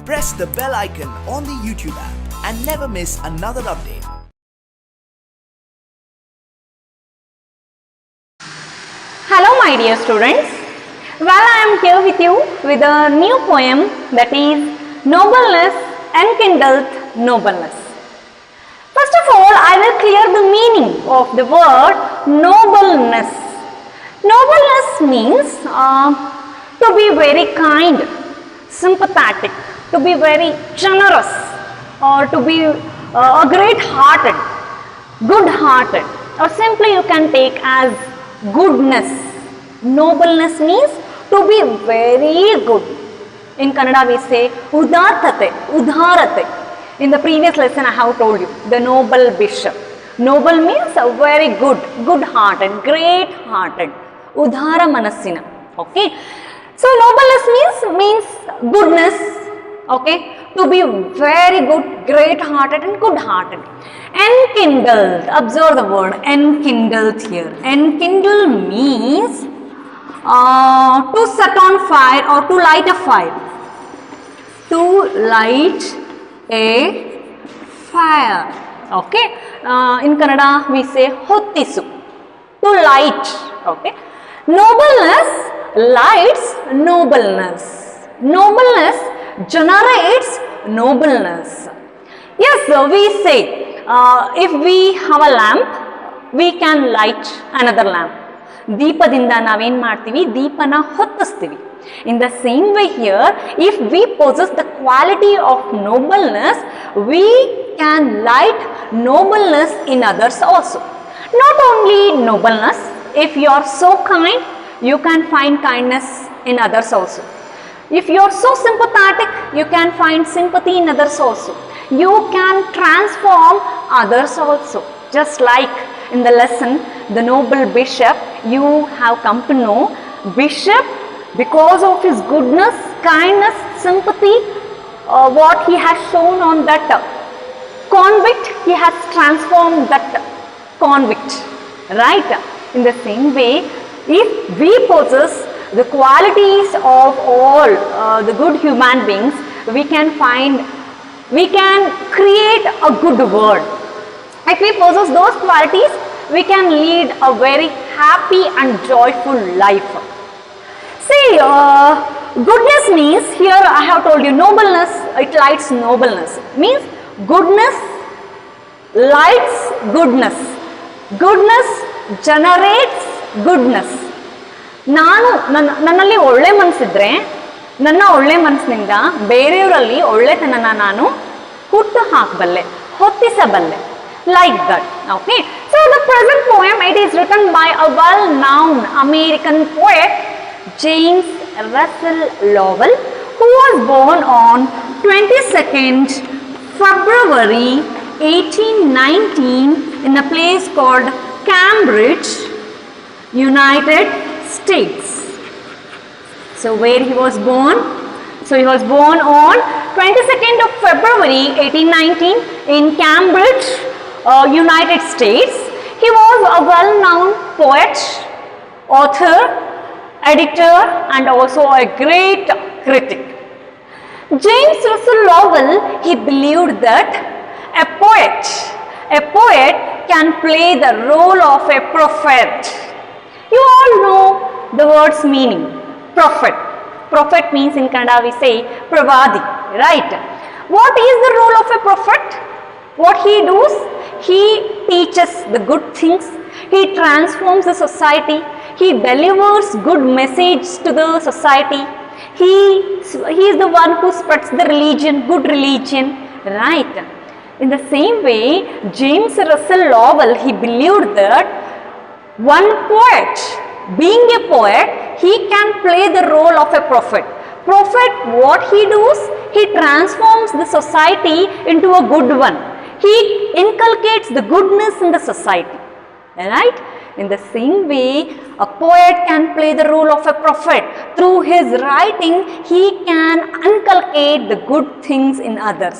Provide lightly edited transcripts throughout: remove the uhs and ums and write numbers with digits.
press the bell icon on the YouTube app and never miss another update. Hello my dear students. Well, I am here with you with a new poem, that is Nobleness Enkindleth Nobleness. First of all, I will clear the meaning of the word nobleness. Nobleness means to be very kind, sympathetic, to be very generous, or to be great-hearted, good-hearted, or simply you can take as goodness. Nobleness means to be very good. In Kannada we say udartate, udharate. In the previous lesson I have told you the noble bishop. Noble means a very good, good-hearted, great-hearted, udhara manassina. Okay. So nobleness means goodness. Okay. To be very good, great-hearted and good-hearted. Enkindled. Observe the word enkindled here. Enkindle means to set on fire or to light a fire. To light a fire. Okay. In Kannada we say hottisu. To light. Okay. Nobleness lights nobleness. Nobleness generates nobleness. Yes, we say if we have a lamp, we can light another lamp. ದೀಪದಿಂದ ನಾವೇನು ಮಾಡ್ತೀವಿ, ದೀಪನ ಹೊತ್ತಿಸ್ತೀವಿ. In the same way here, if we possess the quality of nobleness, we can light nobleness in others also. Not only nobleness, if you are so kind, you can find kindness in others also. If you are so sympathetic, you can find sympathy in others also. You can transform others also. Just like in the lesson, the noble bishop, you have come to know, bishop, because of his goodness, kindness, sympathy, what he has shown on that convict, he has transformed that convict, right? In the same way, if we possess the qualities of all the good human beings, we can create a good world. If we possess those qualities, we can lead a very happy and joyful life. See, goodness means, here I have told you, nobleness, it lights nobleness. Means goodness lights goodness. Goodness generates goodness. ನನ್ನಲ್ಲಿ ಒಳ್ಳೆ ಮನಸ್ಸಿದ್ರೆ ನನ್ನ ಒಳ್ಳೆ ಮನಸ್ಸಿನಿಂದ ಬೇರೆಯವರಲ್ಲಿ ಒಳ್ಳೆತನನ ನಾನು ಹುಟ್ಟು ಹಾಕಬಲ್ಲೆ, ಹೊತ್ತಿಸಬಲ್ಲೆ. Like that. Okay. So the present poem, it is written by a well-known American poet, James Russell Lowell, who was born on 22nd February 1819 in a place called Cambridge, United States. So where he was born? So he was born on 22nd of February 1819 in Cambridge, United States. He was a well-known poet, author, editor and also a great critic. James Russell Lowell, he believed that a poet can play the role of a prophet. You all know the word's meaning, prophet. Prophet means in Kannada we say pravadi, right? What is the role of a prophet? What he does? He teaches the good things. He transforms the society. He delivers good message to the society. He is the one who spreads the religion, good religion, right? In the same way, James Russell Lowell, he believed that one poet, being a poet, he can play the role of a prophet. Prophet, what he does? He transforms the society into a good one. He inculcates the goodness in the society, right? In the same way, a poet can play the role of a prophet. Through his writing, he can inculcate the good things in others.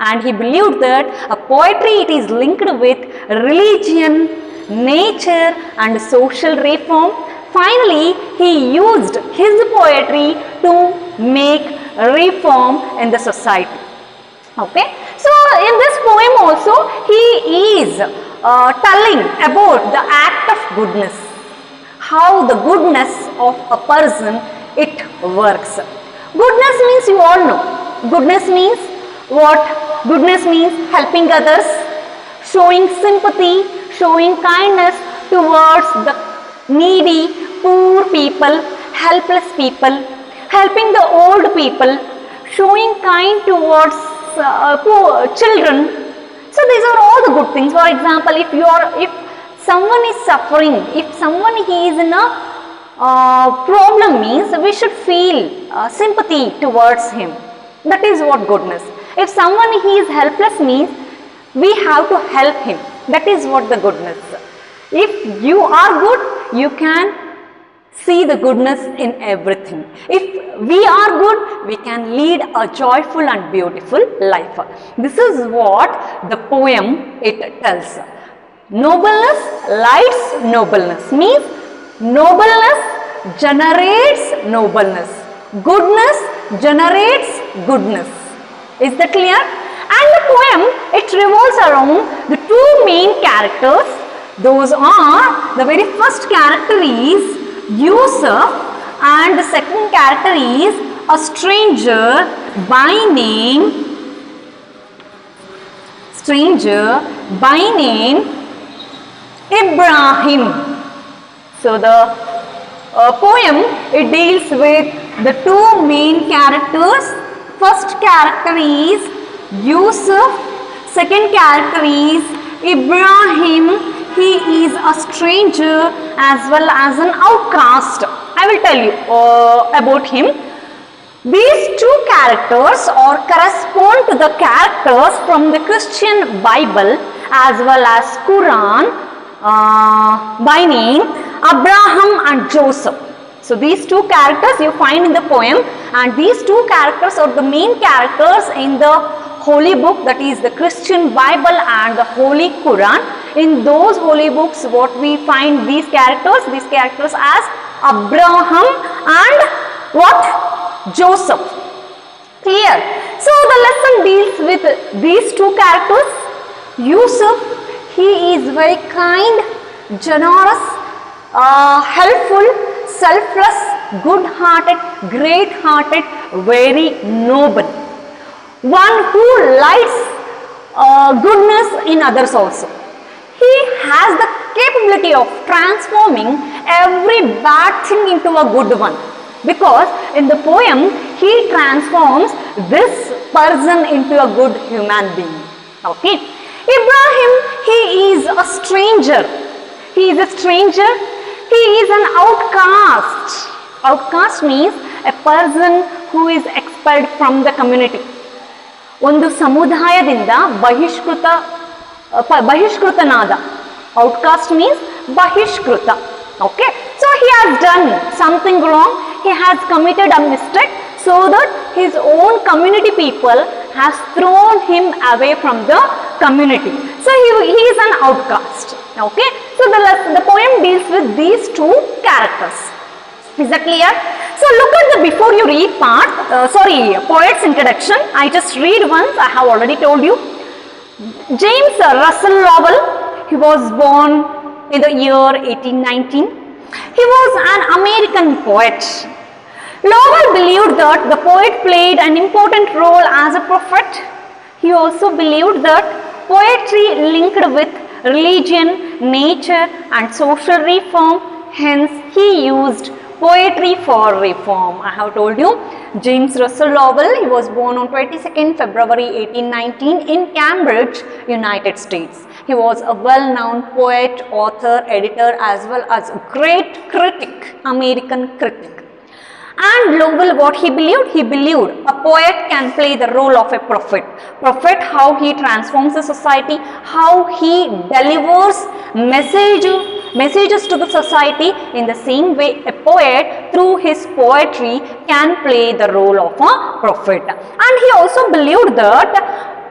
And he believed that a poetry, it is linked with religion, nature and social reform. Finally, he used his poetry to make reform in the society. Okay, so in this poem also he is telling about the act of goodness, how the goodness of a person it works. Goodness means, you all know, goodness means what? Goodness means helping others, showing sympathy, showing kindness towards the needy, poor people, helpless people, helping the old people, showing kind towards poor children. So these are all the good things. For example, if someone is suffering, if someone is in a problem, means we should feel sympathy towards him. That is what goodness. If someone he is helpless, means we have to help him. That is what the goodness. If you are good, you can see the goodness in everything. If we are good, we can lead a joyful and beautiful life. This is what the poem it tells. Nobleness lights nobleness, means nobleness generates nobleness. Goodness generates goodness. Is that clear? And the poem, it revolves around the two main characters. Those are, the very first character is Yusuf, and the second character is a stranger by name Ibrahim. So the poem, it deals with the two main characters. First character is Yusuf, second character is Ibrahim. He is a stranger as well as an outcast. I will tell you about him. These two characters correspond to the characters from the Christian Bible as well as Quran by name Abraham and Joseph. So these two characters you find in the poem, and these two characters are the main characters in the holy book, that is the Christian Bible and the Holy Quran. In those holy books, what we find these characters as Abraham and what? Joseph. Clear? So the lesson deals with these two characters. Yusuf, he is very kind, generous, helpful, selfless, good-hearted, great-hearted, very noble. One who lights goodness in others also. He has the capability of transforming every bad thing into a good one, because in the poem he transforms this person into a good human being. Okay. Ibrahim, he is a stranger. He is a stranger. He is an outcast. Outcast means a person who is expelled from the community. ಒಂದು ಸಮುದಾಯದಿಂದ ಬಹಿಷ್ಕೃತನಾದ. Outcast means bahishkruta. Okay. So he has done something wrong. He has committed a mistake, so that his own community people has thrown him away from the community. So he is an outcast. Okay. So the poem deals with these two characters. Is that clear? So look at the before you read part, poet's introduction. I just read once, I have already told you. James Russell Lowell, he was born in the year 1819. He was an American poet. Lowell believed that the poet played an important role as a prophet. He also believed that poetry linked with religion, nature and social reform. Hence, he used poetry for reform. I have told you, James Russell Lowell, he was born on 22nd February 1819 in Cambridge, United States. He was a well-known poet, author, editor as well as a great critic, American critic. And Lowell, what he believed? He believed a poet can play the role of a prophet. Prophet, how he transforms the society, how he delivers messages to the society. In the same way, a poet through his poetry can play the role of a prophet. And he also believed that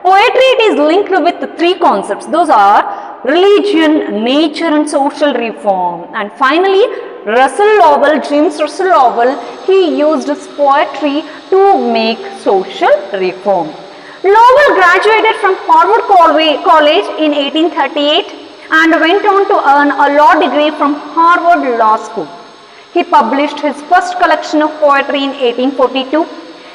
poetry is linked with the three concepts. Those are religion, nature and social reform. And finally, James Russell Lowell, he used his poetry to make social reform. Lowell graduated from Harvard College in 1838 and went on to earn a law degree from Harvard Law School. He published his first collection of poetry in 1842.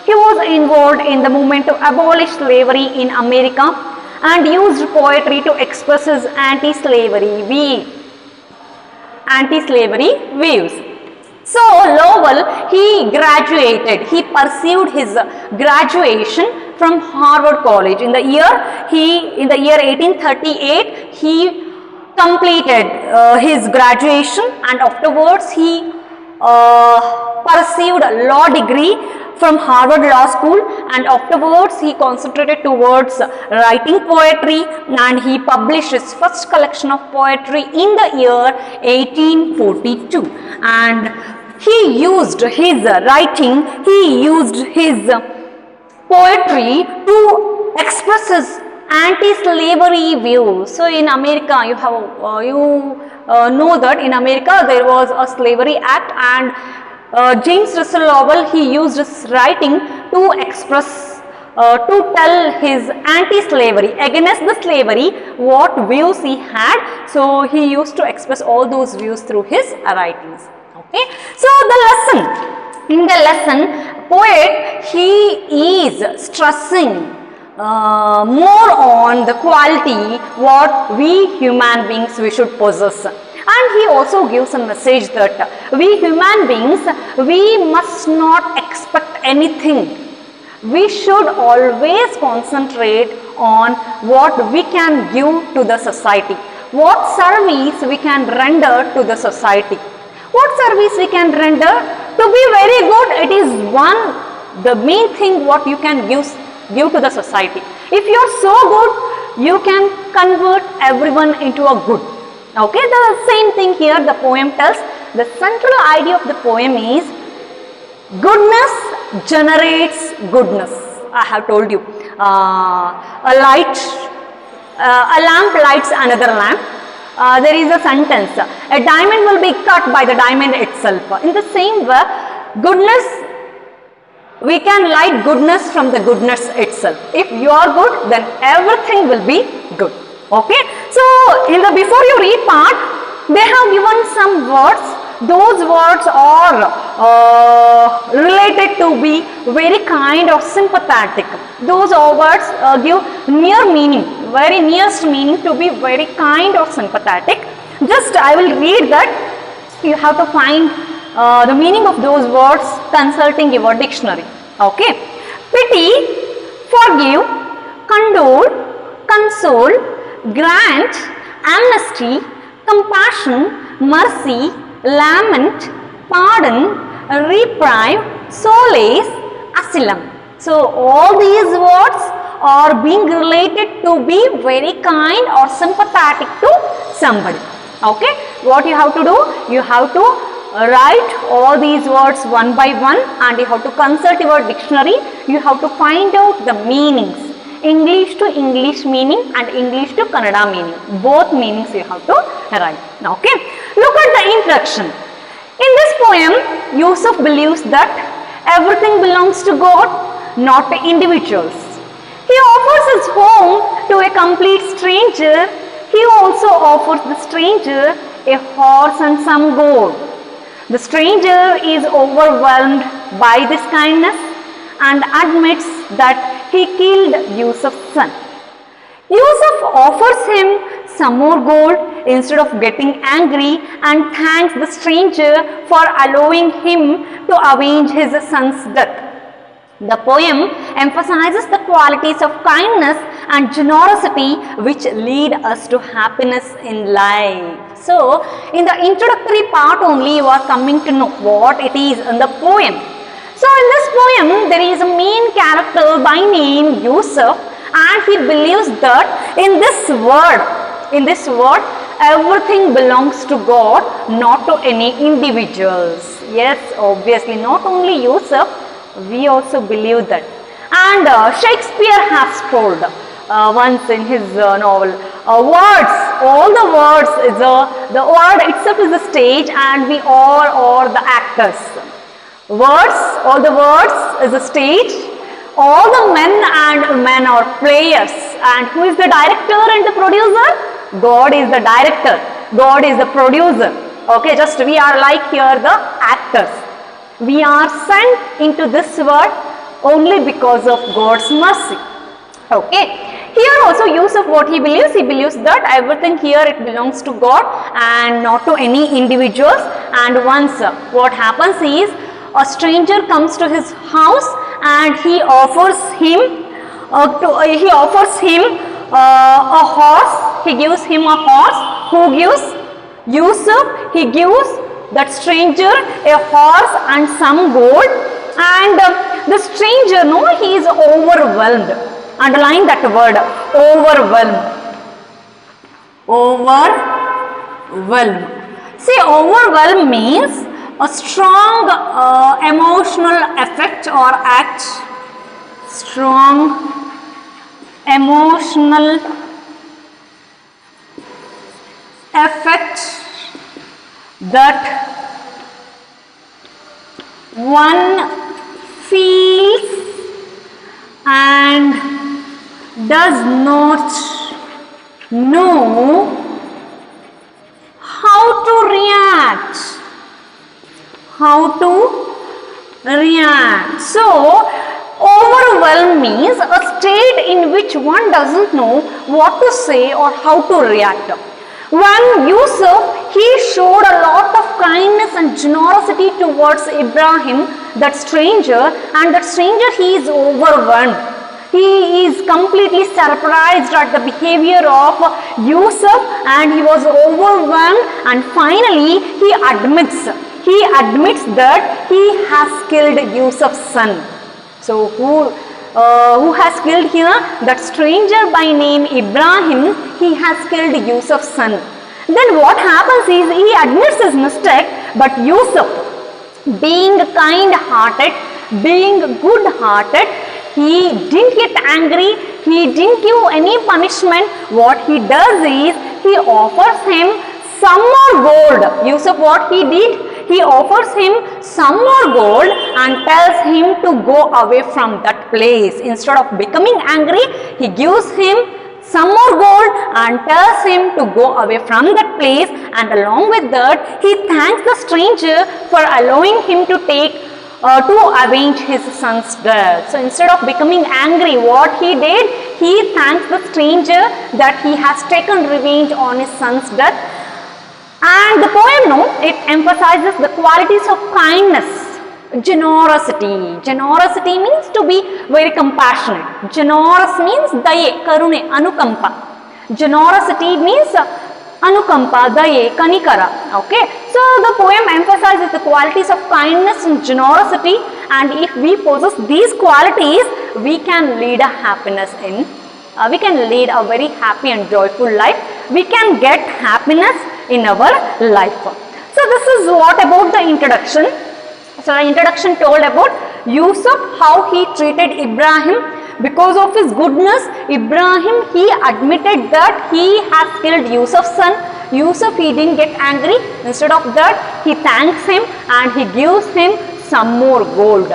He was involved in the movement to abolish slavery in America and used poetry to express his anti-slavery views. So Lowell, he pursued his graduation from Harvard College. In the year 1838, he completed his graduation, and afterwards he pursued a law degree from Harvard Law School, and afterwards he concentrated towards writing poetry, and he published his first collection of poetry in the year 1842. And he used his poetry to express his anti-slavery views. So in America, you know that in America there was a Slavery Act, and James Russell Lowell, he used his writing to express, to tell his anti-slavery, against the slavery, what views he had. So he used to express all those views through his writings. Okay. So in the lesson, poet, he is stressing more on the quality what we human beings we should possess. And he also gives a message that we human beings, we must not expect anything. We should always concentrate on what we can give to the society, what service we can render to the society. What service we can render? To be very good, it is the main thing what you can give to the society. If you are so good, you can convert everyone into a good. Okay, the same thing here the poem tells. The central idea of the poem is goodness generates goodness. I have told you, a lamp lights another lamp. There is a sentence, a diamond will be cut by the diamond itself. In the same way, goodness, we can light goodness from the goodness itself. If you are good, then everything will be good. Okay. So before you read part, they have given some words. Those words are related to be very kind or sympathetic. Those words give near meaning, very nearest meaning to be very kind or sympathetic. Just I will read that. You have to find the meaning of those words consulting your dictionary. Okay. Pity, forgive, condole, console, grant, amnesty, compassion, mercy, lament, pardon, reprieve, solace, asylum. So all these words are being related to be very kind or sympathetic to somebody. Okay. What you have to do? You have to write all these words one by one, and you have to consult your dictionary. You have to find out the meanings. English to English meaning and English to Kannada meaning. Both meanings you have to write. Okay. Look at the introduction. In this poem, Yusuf believes that everything belongs to God, not to individuals. He offers his home to a complete stranger. He also offers the stranger a horse and some gold. The stranger is overwhelmed by this kindness and admits that he killed Yusuf's son. Yusuf offers him some more gold instead of getting angry and thanks the stranger for allowing him to avenge his son's death. The poem emphasizes the qualities of kindness and generosity which lead us to happiness in life. So, in the introductory part only you are coming to know what it is in the poem. So, in this poem there is a main character by name Yusuf, and he believes that in this world everything belongs to God, not to any individuals. Yes, obviously not only Yusuf, we also believe that. And Shakespeare has told once in his novel, words all the words is the word itself is the stage and we all are the actors. Words, all the words is the stage, all the men and women are players, and who is the director and the producer? God is the director, God is the producer. Okay, just we are like here the actors. We are sent into this world only because of God's mercy. Okay. Here also Yusuf, what he believes that everything here it belongs to God and not to any individuals. And once what happens is a stranger comes to his house and he offers him a horse. He gives him a horse. Who gives? Yusuf. He gives that stranger a horse and some gold, and the stranger, no, he is overwhelmed. Underline that word, overwhelm. Overwhelm. See, overwhelm means a strong emotional effect or act. Strong emotional effect that one feels and does not know how to react. So, overwhelm means a state in which one doesn't know what to say or how to react. When Yusuf, he showed a lot of kindness and generosity towards Ibrahim, that stranger, and that stranger, he is overwhelmed. He is completely surprised at the behavior of Yusuf and he was overwhelmed, and finally he admits that he has killed Yusuf's son. So who has killed here? That stranger by name Ibrahim, he has killed Yusuf's son. Then what happens is he admits his mistake, but Yusuf, being kind-hearted, being good-hearted, he didn't get angry, he didn't give any punishment. What he does is, he offers him some more gold. Yusuf, what he did? He offers him some more gold and tells him to go away from that place. Instead of becoming angry, he gives him some more gold and tells him to go away from that place, and along with that, he thanks the stranger for allowing him to to avenge his son's death. So instead of becoming angry, what he did, he thanks the stranger that he has taken revenge on his son's death. And the poem, no, it emphasizes the qualities of kindness, generosity. Generosity means to be very compassionate. Generous means daye, karune, anukampa. Generosity means anukampa, daye, kanikara. Okay. So the poem emphasizes the qualities of kindness and generosity, and if we possess these qualities, we can lead a happiness in, we can lead a very happy and joyful life. We can get happiness in our life. So this is what about the introduction. So the introduction told about Yusuf, how he treated Ibrahim. Because of his goodness, Ibrahim, he admitted that he has killed Yusuf's son. Yusuf, he didn't get angry. Instead of that, he thanks him and he gives him some more gold.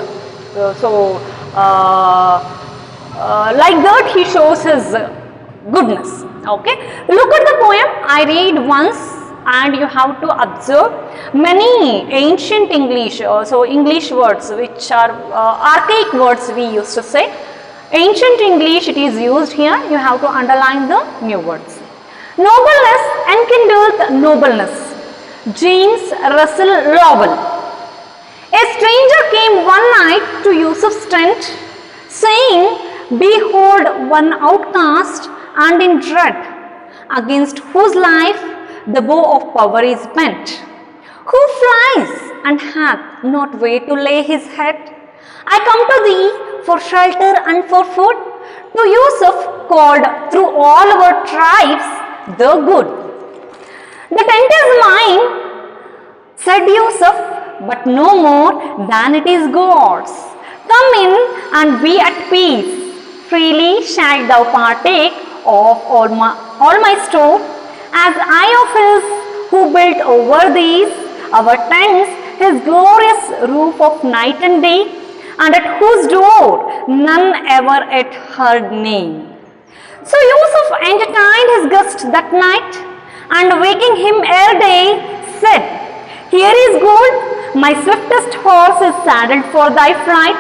Like that, he shows his goodness. Okay. Look at the poem. I read once and you have to observe many ancient English, so English words which are archaic words we used to say. Ancient English, it is used here. You have to underline the new words. Nobleness enkindled nobleness. James Russell Lowell. A stranger came one night to Yusuf's tent, saying, "Behold one outcast and in dread, against whose life the bow of power is bent, who flies and hath not where to lay his head. I come to thee for shelter and for food, to Yusuf called through all our tribes the good. The tent is mine, said Yusuf, but no more than it is God's. Come in and be at peace. Freely shalt thou partake of all my store. as eye of his who built over these our tents, his glorious roof of night and day, and at whose door none ever yet heard name. So Yusuf entertained his guest that night, and waking him ere day, said, Here is gold, my swiftest horse is saddled for thy flight.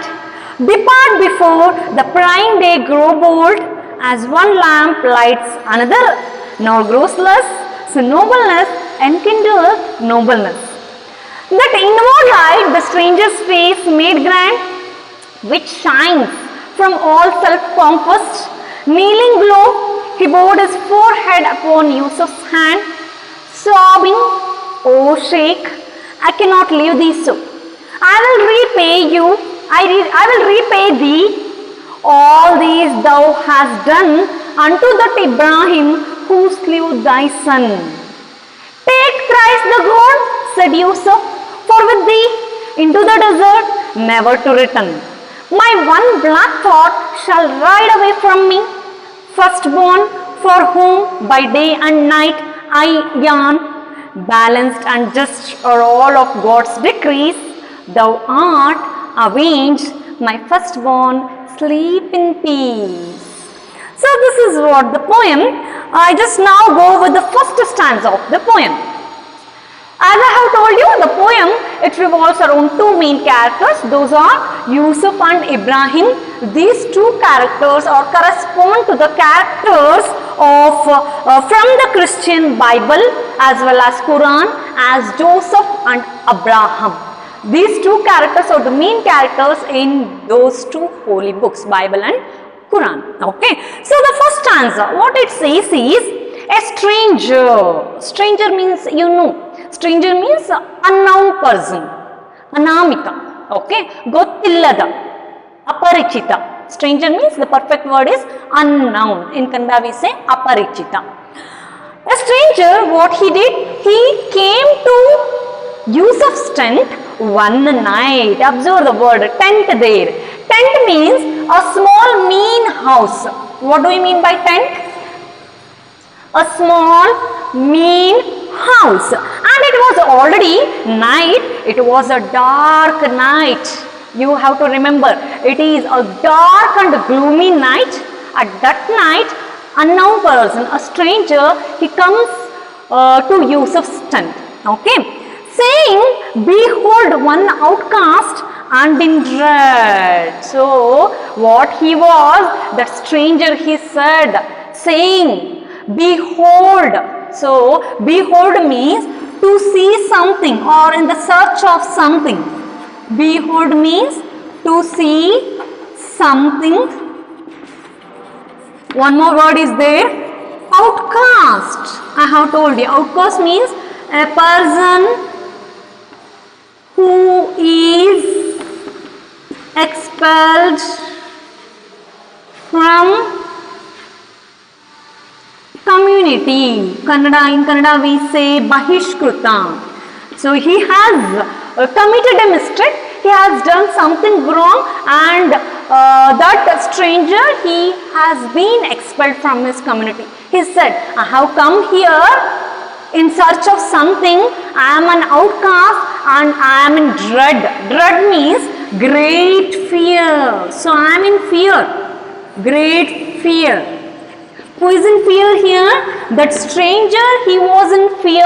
Depart before the prying day grow bold, as one lamp lights another, nor grows less, so nobleness enkindleth nobleness. That inward light the stranger's face made grand, which shines from all self-conquest. Kneeling low, he bowed his forehead upon Yusuf's hand, sobbing, O Sheikh, I cannot leave thee so. I will repay you, I will repay thee all these thou hast done unto that Ibrahim who slew thy son. Take thrice the gold, said Yusuf, for with thee into the desert never to return. My one black thought shall ride away from me, firstborn for whom by day and night I yearn. Balanced and just are all of God's decrees, thou art avenged, my firstborn, sleep in peace. So this is what the poem. I just now go with the first stanza of the poem. As I have told you, the poem, it revolves around two main characters. Those are Yusuf and Ibrahim. These two characters are correspond to the characters of from the Christian Bible as well as Quran as Joseph and Abraham. These two characters are the main characters in those two holy books, Bible and Quran. Okay. So the first stanza, what it says is, a stranger. Stranger means you know. Stranger means unknown person. Anamika. Okay. Gottillada. Aparichita. Stranger means the perfect word is unknown. In Kannada we say aparichita. A stranger, what he did? He came to Yusuf's tent one night. Observe the word tent there. Tent means a small mean house. What do you mean by tent? A small mean house. And it was already night. It was a dark night. You have to remember, it is a dark and gloomy night. At that night, unknown person, a stranger, he comes to Yusuf's tent. Okay. Saying, behold one outcast and in dread. So, what he was, that stranger he said, saying, behold. So, behold means to see something or in the search of something. Behold means to see something. One more word is there, outcast. I have told you, outcast means a person who is expelled from community. In Kannada we say Bahishkruta. So he has committed a mistake, he has done something wrong, and that stranger, he has been expelled from his community. He said, I have come here in search of something, I am an outcast and I am in dread. Dread means great fear. So I am in fear, great fear. Who is in fear here? That stranger, he was in fear.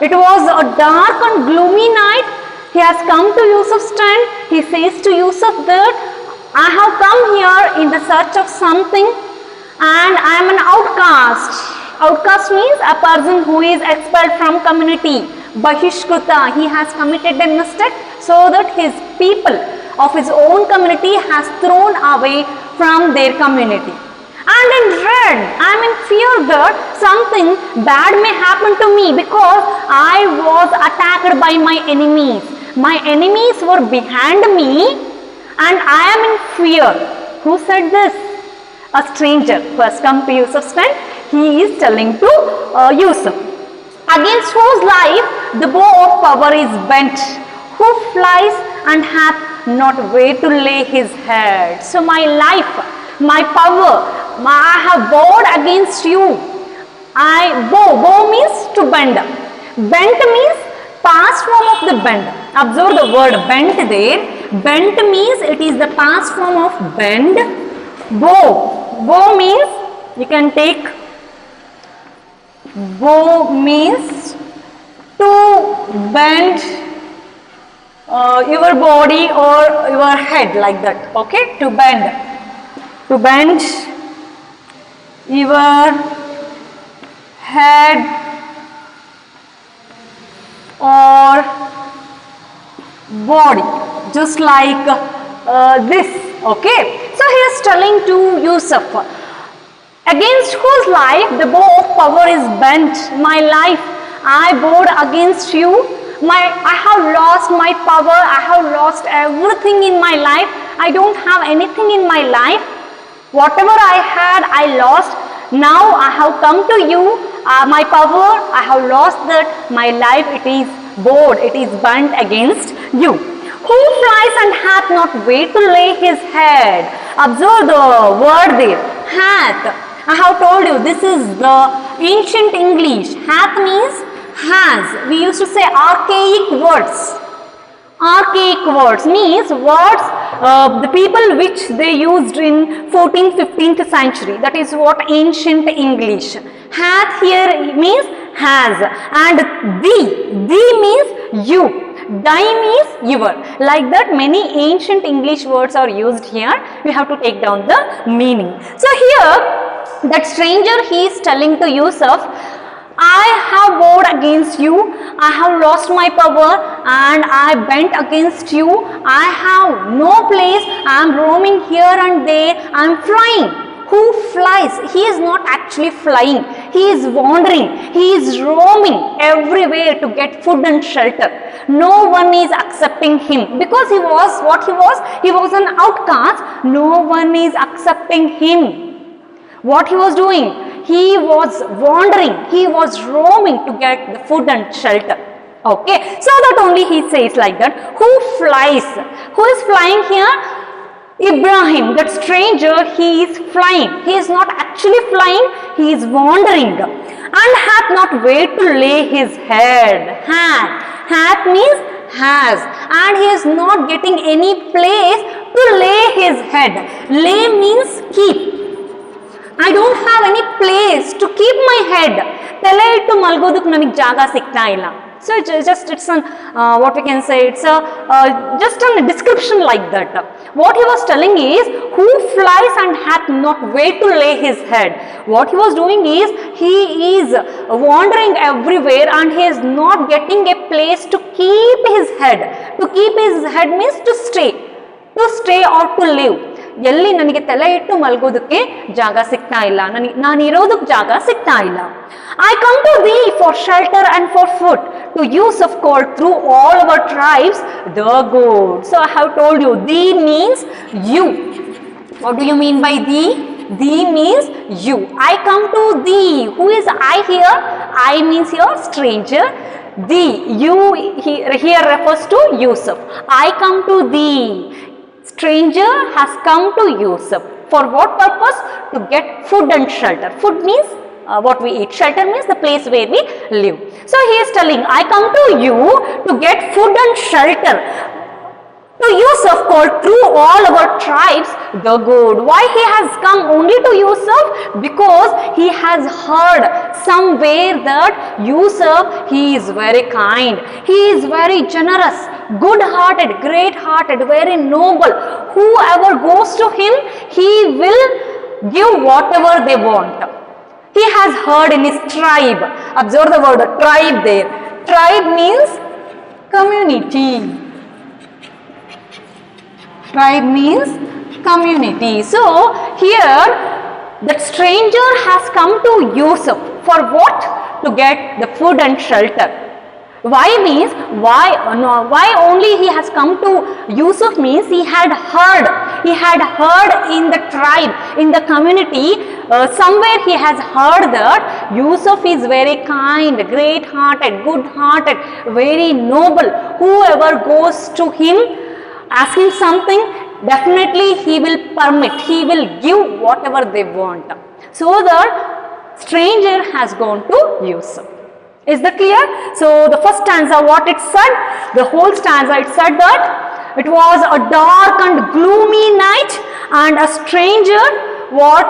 It was a dark and gloomy night. He has come to Yusuf's tent. He says to Yusuf that I have come here in the search of something and I am an outcast. Outcast means a person who is expelled from community. Bahishkruta, he has committed a mistake so that his people of his own community has thrown away from their community. And in dread, I am in fear that something bad may happen to me because I was attacked by my enemies. My enemies were behind me and I am in fear. Who said this? A stranger who has come to Yusuf's tent. He is telling to Yusuf, against whose life the bow of power is bent, who flies and hath not where to lay his head. So my life, my power, I have vowed against you. Bow means to bend. Bent means past form of the bend. Observe the word bent there. Bent means it is the past form of bend. Bow means you can take. Bow means to bend your body or your head like that. Okay, to bend your head or body, just like this. Okay, so he is telling to Yusuf, against whose life the bow of power is bent. My life I bowed against you. I have lost my power. I have lost everything in my life. I don't have anything in my life. Whatever I had, I lost. Now I have come to you. My power, I have lost that. My life, it is bowed, it is bent against you. Who flies and hath not way to lay his head? Observe the word there, hath. I have told you, this is the ancient English. Hath means has. We used to say archaic words. Archaic words means words, the people which they used in 14th, 15th century. That is what ancient English. Hath here means has, and thee means you. Die means your. Like that, many ancient English words are used here. We have to take down the meaning. So here, that stranger, he is telling to Yusuf, I have bowed against you, I have lost my power and I bent against you, I have no place, I am roaming here and there, I am flying. Who flies? He is not actually flying, he is wandering, he is roaming everywhere to get food and shelter. No one is accepting him because he was what he was? He was an outcast. No one is accepting him. What he was doing? He was wandering, he was roaming to get the food and shelter. Okay, so that only he says like that. Who flies? Who is flying here? Ibrahim, that stranger, he is flying. He is not actually flying, he is wandering. And hath not way to lay his head. Hath means has. And he is not getting any place to lay his head. Lay means keep. I don't have any place to keep my head. Tele ittu malgoduk ನನಗೆ ಜಾಗ ಸಿಗ್ತಾ ಇಲ್ಲ. So it's an what we can say, it's a just a description like that. What he was telling is, who flies and hath not way to lay his head. What he was doing is, he is wandering everywhere and he is not getting a place to keep his head. To keep his head means to stay or to live. ಎಲ್ಲಿ ನನಗೆ ತಲೆ ಇಟ್ಟು ಮಲಗೋದಕ್ಕೆ ಜಾಗ ಸಿಗ್ತಾ ಇಲ್ಲ, ನಾನು ಇರೋದಕ್ಕೆ ಜಾಗ ಸಿಗ್ತಾ ಇಲ್ಲ. I come to thee for shelter and for food. To Yusuf called through all our tribes the good. So I have told you, thee means you. What do you mean by thee? Thee means you. I come to thee. Who is I here? I means here stranger. Thee, you here refers to Yusuf. I come to thee. Stranger has come to Yusuf. For what purpose? To get food and shelter. Food means what we eat. Shelter means the place where we live. So he is telling, I come to you to get food and shelter. To Yusuf called through all our tribes the good. Why he has come only to Yusuf? Because he has heard somewhere that Yusuf, he is very kind, he is very generous, good-hearted, great-hearted, very noble. Whoever goes to him, he will give whatever they want. He has heard in his tribe. Observe the word tribe there. Tribe means community. Tribe means community. So here that stranger has come to Yusuf for what? To get the food and shelter. Why means why only he has come to Yusuf means he had heard in the tribe, in the community, somewhere he has heard that Yusuf is very kind, great hearted, good hearted, very noble. Whoever goes to him asking something, definitely he will permit, he will give whatever they want. So that stranger has gone to Yusuf. Is that clear? So the first stanza, what it said, the whole stanza, it said that it was a dark and gloomy night, and a stranger, what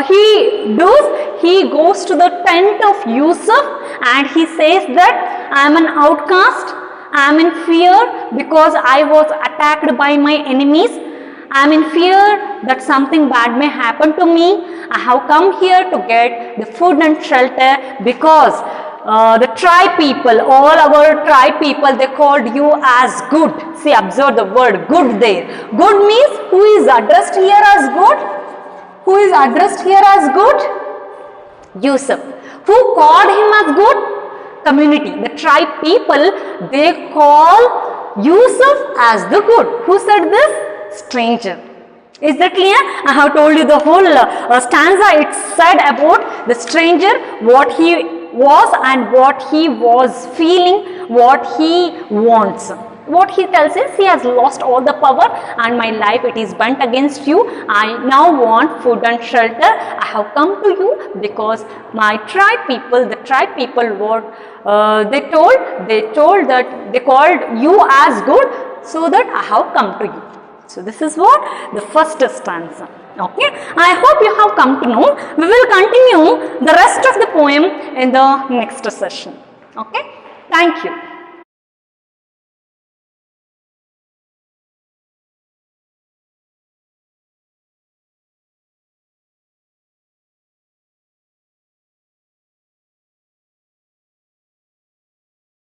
he does, he goes to the tent of Yusuf and he says that I am an outcast, I am in fear because I was attacked by my enemies. I am in fear that something bad may happen to me. I have come here to get the food and shelter because the tribe people, all our tribe people, they called you as good. See, observe the word good there. Good means who is addressed here as good? Who is addressed here as good? Yusuf. Who called him as good? Community. The tribe people, they call Yusuf as the good. Who said this? Stranger. Is that clear? I have told you the whole stanza. It said about the stranger, what he was and what he was feeling, what he wants. What he tells is, he has lost all the power and my life, it is bent against you. I now want food and shelter. I have come to you because my tribe people, the tribe people, what they told that they called you as good, so that I have come to you. So this is what the first stanza. Okay, I hope you have come to know. We will continue the rest of the poem in the next session. Okay, thank you.